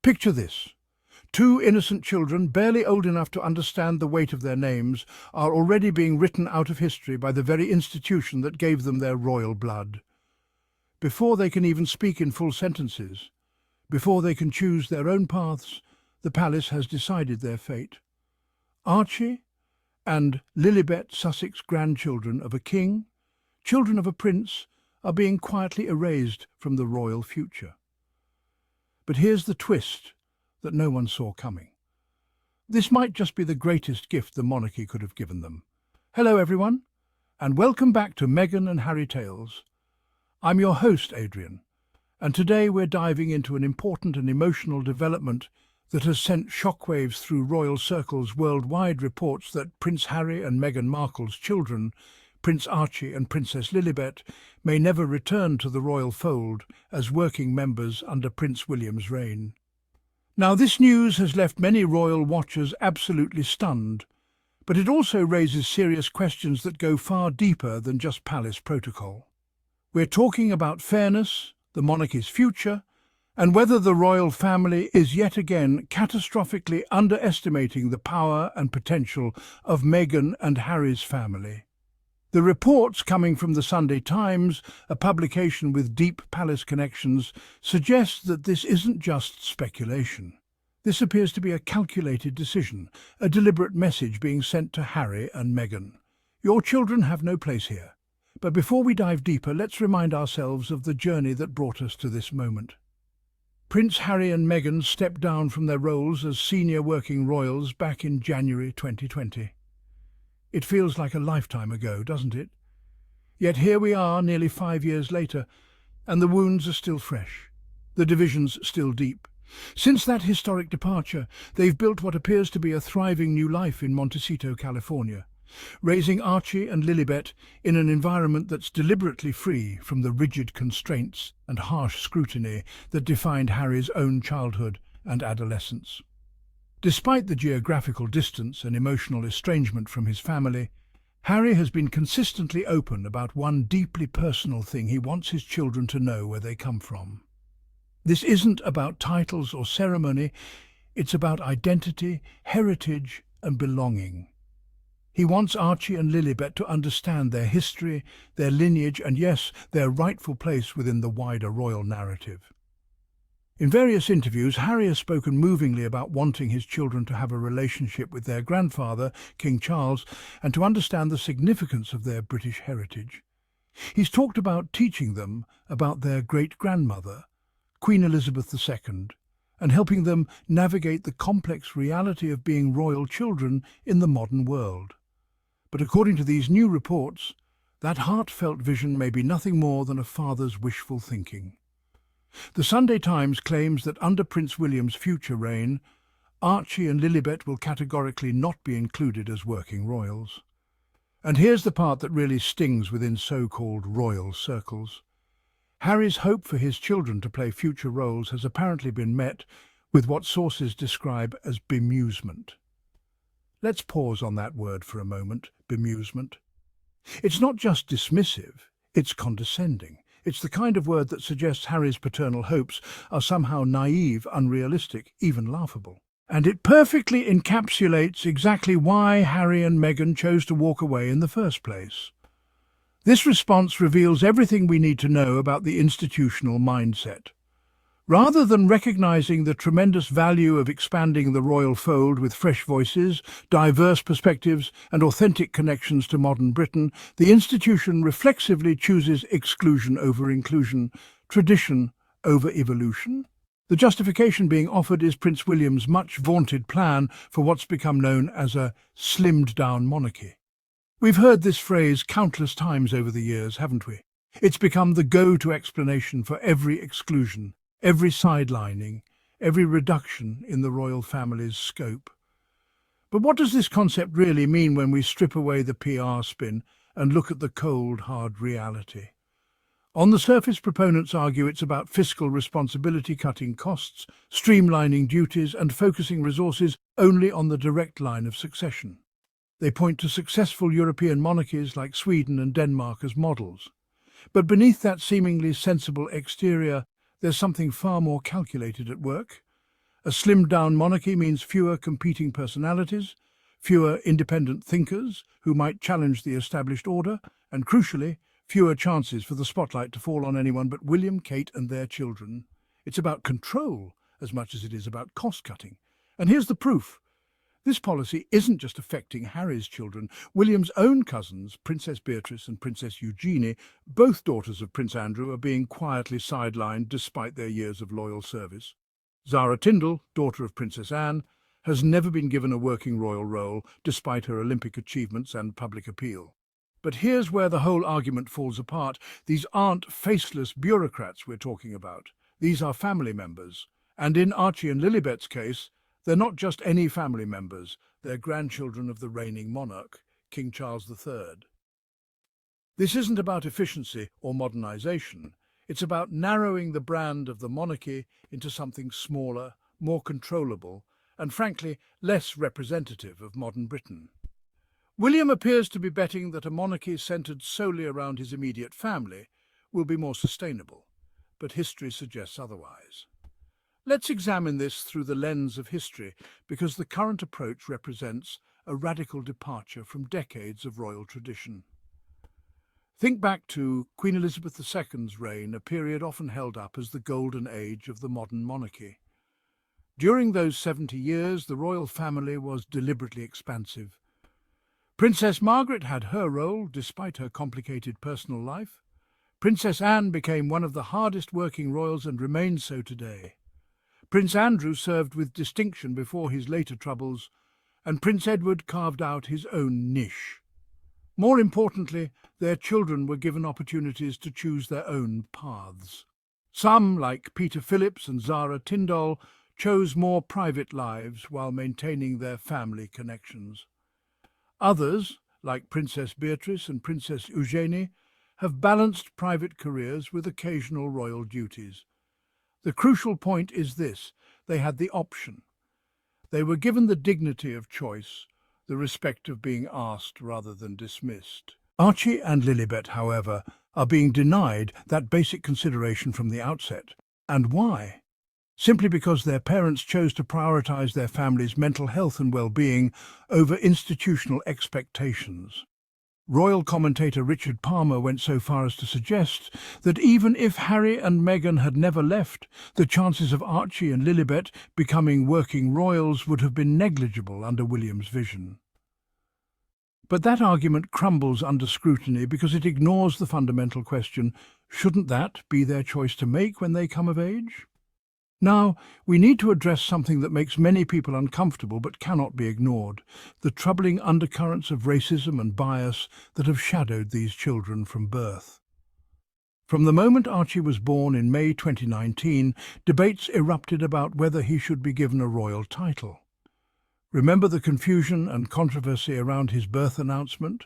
Picture this. Two innocent children, barely old enough to understand the weight of their names, are already being written out of history by the very institution that gave them their royal blood. Before they can even speak in full sentences, before they can choose their own paths, the palace has decided their fate. Archie and Lilibet, Sussex grandchildren of a king, children of a prince, are being quietly erased from the royal future. But here's the twist that no one saw coming. This might just be the greatest gift the monarchy could have given them. Hello everyone, and welcome back to Meghan and Harry Tales. I'm your host, Adrian, and today we're diving into an important and emotional development that has sent shockwaves through royal circles worldwide. Reports that Prince Harry and Meghan Markle's children, Prince Archie and Princess Lilibet, may never return to the royal fold as working members under Prince William's reign. Now, this news has left many royal watchers absolutely stunned, but it also raises serious questions that go far deeper than just palace protocol. We're talking about fairness, the monarchy's future, and whether the royal family is yet again catastrophically underestimating the power and potential of Meghan and Harry's family. The reports coming from the Sunday Times, a publication with deep palace connections, suggest that this isn't just speculation. This appears to be a calculated decision, a deliberate message being sent to Harry and Meghan. Your children have no place here. But before we dive deeper, let's remind ourselves of the journey that brought us to this moment. Prince Harry and Meghan stepped down from their roles as senior working royals back in January 2020. It feels like a lifetime ago, doesn't it? Yet here we are, nearly 5 years later, and the wounds are still fresh, the divisions still deep. Since that historic departure, they've built what appears to be a thriving new life in Montecito, California, raising Archie and Lilibet in an environment that's deliberately free from the rigid constraints and harsh scrutiny that defined Harry's own childhood and adolescence. Despite the geographical distance and emotional estrangement from his family, Harry has been consistently open about one deeply personal thing he wants his children to know where they come from. This isn't about titles or ceremony, it's about identity, heritage, and belonging. He wants Archie and Lilibet to understand their history, their lineage, and yes, their rightful place within the wider royal narrative. In various interviews, Harry has spoken movingly about wanting his children to have a relationship with their grandfather, King Charles, and to understand the significance of their British heritage. He's talked about teaching them about their great-grandmother, Queen Elizabeth II, and helping them navigate the complex reality of being royal children in the modern world. But according to these new reports, that heartfelt vision may be nothing more than a father's wishful thinking. The Sunday Times claims that under Prince William's future reign, Archie and Lilibet will categorically not be included as working royals. And here's the part that really stings within so-called royal circles. Harry's hope for his children to play future roles has apparently been met with what sources describe as bemusement. Let's pause on that word for a moment, bemusement. It's not just dismissive, it's condescending. It's the kind of word that suggests Harry's paternal hopes are somehow naive, unrealistic, even laughable. And it perfectly encapsulates exactly why Harry and Meghan chose to walk away in the first place. This response reveals everything we need to know about the institutional mindset. Rather than recognizing the tremendous value of expanding the royal fold with fresh voices, diverse perspectives, and authentic connections to modern Britain, the institution reflexively chooses exclusion over inclusion, tradition over evolution. The justification being offered is Prince William's much-vaunted plan for what's become known as a slimmed-down monarchy. We've heard this phrase countless times over the years, haven't we? It's become the go-to explanation for every exclusion, every sidelining, every reduction in the royal family's scope. But what does this concept really mean when we strip away the PR spin and look at the cold, hard reality? On the surface, proponents argue it's about fiscal responsibility, cutting costs, streamlining duties, and focusing resources only on the direct line of succession. They point to successful European monarchies like Sweden and Denmark as models. But beneath that seemingly sensible exterior, there's something far more calculated at work. A slimmed-down monarchy means fewer competing personalities, fewer independent thinkers who might challenge the established order, and crucially, fewer chances for the spotlight to fall on anyone but William, Kate and their children. It's about control as much as it is about cost-cutting. And here's the proof. This policy isn't just affecting Harry's children. William's own cousins, Princess Beatrice and Princess Eugenie, both daughters of Prince Andrew, are being quietly sidelined despite their years of loyal service. Zara Tindall, daughter of Princess Anne, has never been given a working royal role despite her Olympic achievements and public appeal. But here's where the whole argument falls apart. These aren't faceless bureaucrats we're talking about. These are family members. And in Archie and Lilibet's case, they're not just any family members, they're grandchildren of the reigning monarch, King Charles III. This isn't about efficiency or modernization. It's about narrowing the brand of the monarchy into something smaller, more controllable, and frankly, less representative of modern Britain. William appears to be betting that a monarchy centred solely around his immediate family will be more sustainable, but history suggests otherwise. Let's examine this through the lens of history, because the current approach represents a radical departure from decades of royal tradition. Think back to Queen Elizabeth II's reign, a period often held up as the golden age of the modern monarchy. During those 70 years, the royal family was deliberately expansive. Princess Margaret had her role, despite her complicated personal life. Princess Anne became one of the hardest-working royals and remains so today. Prince Andrew served with distinction before his later troubles, and Prince Edward carved out his own niche. More importantly, their children were given opportunities to choose their own paths. Some, like Peter Phillips and Zara Tindall, chose more private lives while maintaining their family connections. Others, like Princess Beatrice and Princess Eugenie, have balanced private careers with occasional royal duties. The crucial point is this: they had the option. They were given the dignity of choice, the respect of being asked rather than dismissed. Archie and Lilibet, however, are being denied that basic consideration from the outset. And why? Simply because their parents chose to prioritize their family's mental health and well-being over institutional expectations. Royal commentator Richard Palmer went so far as to suggest that even if Harry and Meghan had never left, the chances of Archie and Lilibet becoming working royals would have been negligible under William's vision. But that argument crumbles under scrutiny because it ignores the fundamental question: shouldn't that be their choice to make when they come of age? Now, we need to address something that makes many people uncomfortable but cannot be ignored: the troubling undercurrents of racism and bias that have shadowed these children from birth. From the moment Archie was born in May 2019, debates erupted about whether he should be given a royal title. Remember the confusion and controversy around his birth announcement?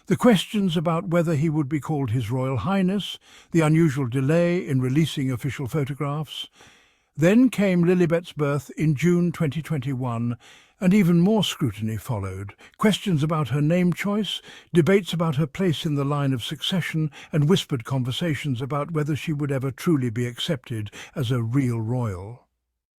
The questions about whether he would be called His Royal Highness, the unusual delay in releasing official photographs. Then came Lilibet's birth in June 2021, and even more scrutiny followed. Questions about her name choice, debates about her place in the line of succession, and whispered conversations about whether she would ever truly be accepted as a real royal.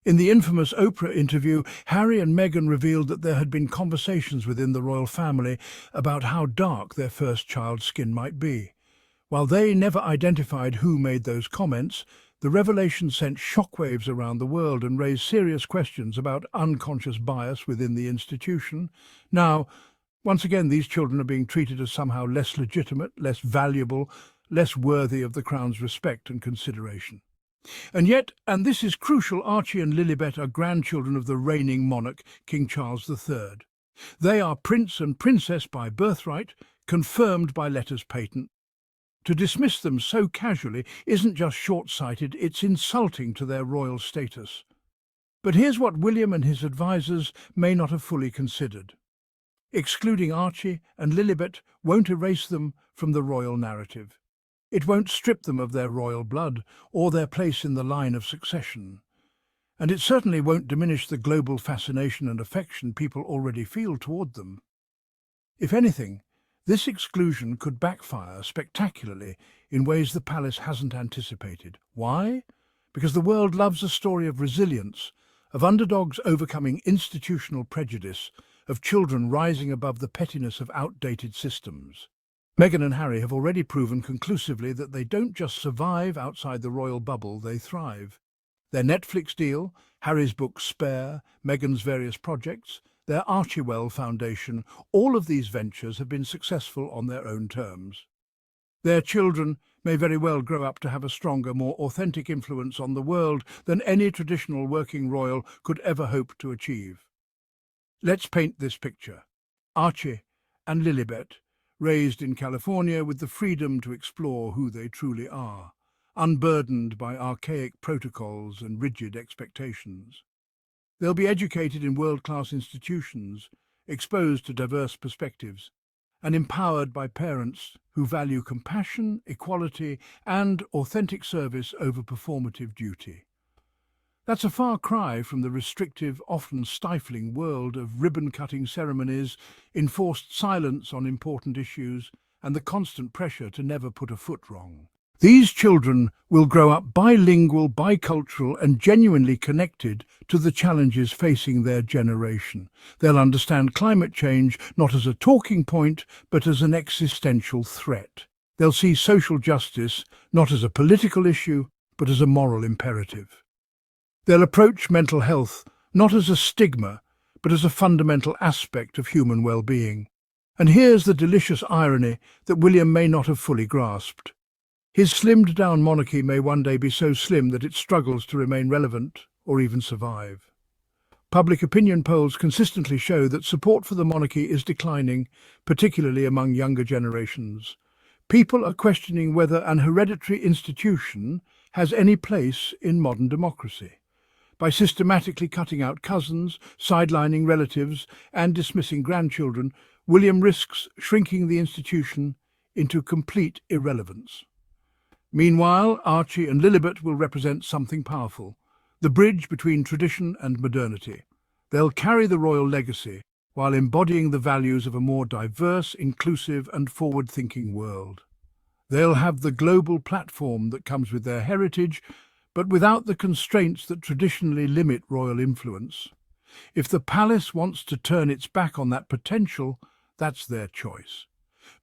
In the infamous Oprah interview, Harry and Meghan revealed that there had been conversations within the royal family about how dark their first child's skin might be. While they never identified who made those comments, the revelation sent shockwaves around the world and raised serious questions about unconscious bias within the institution. Now, once again, these children are being treated as somehow less legitimate, less valuable, less worthy of the Crown's respect and consideration. And yet, and this is crucial, Archie and Lilibet are grandchildren of the reigning monarch, King Charles III. They are prince and princess by birthright, confirmed by letters patent. To dismiss them so casually isn't just short-sighted, it's insulting to their royal status. But here's what William and his advisers may not have fully considered. Excluding Archie and Lilibet won't erase them from the royal narrative. It won't strip them of their royal blood or their place in the line of succession. And it certainly won't diminish the global fascination and affection people already feel toward them. If anything, this exclusion could backfire spectacularly in ways the palace hasn't anticipated. Why? Because the world loves a story of resilience, of underdogs overcoming institutional prejudice, of children rising above the pettiness of outdated systems. Meghan and Harry have already proven conclusively that they don't just survive outside the royal bubble, they thrive. Their Netflix deal, Harry's book Spare, Meghan's various projects, their Archie Foundation, all of these ventures have been successful on their own terms. Their children may very well grow up to have a stronger, more authentic influence on the world than any traditional working royal could ever hope to achieve. Let's paint this picture. Archie and Lilibet, raised in California with the freedom to explore who they truly are, unburdened by archaic protocols and rigid expectations. They'll be educated in world-class institutions, exposed to diverse perspectives, and empowered by parents who value compassion, equality, and authentic service over performative duty. That's a far cry from the restrictive, often stifling world of ribbon-cutting ceremonies, enforced silence on important issues, and the constant pressure to never put a foot wrong. These children will grow up bilingual, bicultural, and genuinely connected to the challenges facing their generation. They'll understand climate change not as a talking point, but as an existential threat. They'll see social justice not as a political issue, but as a moral imperative. They'll approach mental health not as a stigma, but as a fundamental aspect of human well-being. And here's the delicious irony that William may not have fully grasped. His slimmed-down monarchy may one day be so slim that it struggles to remain relevant or even survive. Public opinion polls consistently show that support for the monarchy is declining, particularly among younger generations. People are questioning whether an hereditary institution has any place in modern democracy. By systematically cutting out cousins, sidelining relatives, and dismissing grandchildren, William risks shrinking the institution into complete irrelevance. Meanwhile, Archie and Lilibet will represent something powerful, the bridge between tradition and modernity. They'll carry the royal legacy while embodying the values of a more diverse, inclusive, and forward-thinking world. They'll have the global platform that comes with their heritage, but without the constraints that traditionally limit royal influence. If the palace wants to turn its back on that potential, that's their choice.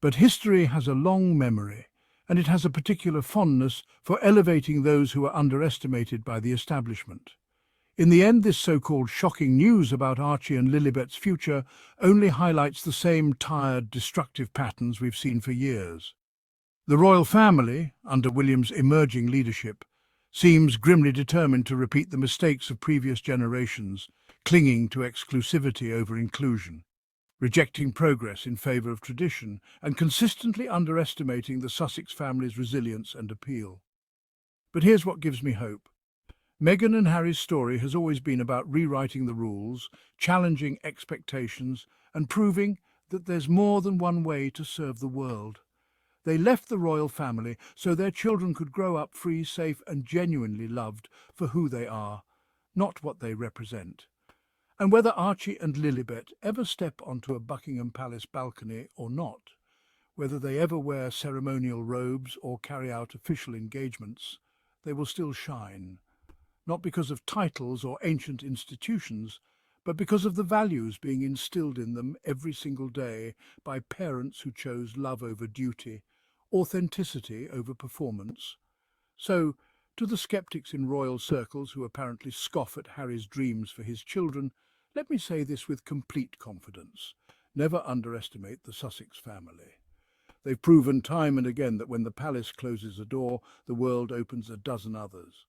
But history has a long memory, and it has a particular fondness for elevating those who are underestimated by the establishment. In the end, this so-called shocking news about Archie and Lilibet's future only highlights the same tired, destructive patterns we've seen for years. The royal family, under William's emerging leadership, seems grimly determined to repeat the mistakes of previous generations, clinging to exclusivity over inclusion, rejecting progress in favour of tradition, and consistently underestimating the Sussex family's resilience and appeal. But here's what gives me hope. Meghan and Harry's story has always been about rewriting the rules, challenging expectations, and proving that there's more than one way to serve the world. They left the royal family so their children could grow up free, safe, and genuinely loved for who they are, not what they represent. And whether Archie and Lilibet ever step onto a Buckingham Palace balcony or not, whether they ever wear ceremonial robes or carry out official engagements, they will still shine, not because of titles or ancient institutions, but because of the values being instilled in them every single day by parents who chose love over duty, authenticity over performance. So, to the skeptics in royal circles who apparently scoff at Harry's dreams for his children, let me say this with complete confidence. Never underestimate the Sussex family. They've proven time and again that when the palace closes a door, the world opens a dozen others.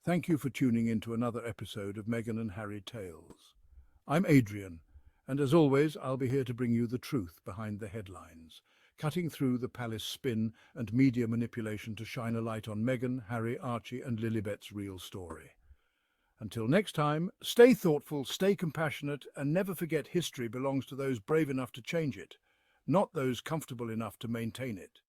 Thank you for tuning in to another episode of Meghan and Harry Tales. I'm Adrian, and as always, I'll be here to bring you the truth behind the headlines, cutting through the palace spin and media manipulation to shine a light on Meghan, Harry, Archie, and Lilibet's real story. Until next time, stay thoughtful, stay compassionate, and never forget history belongs to those brave enough to change it, not those comfortable enough to maintain it.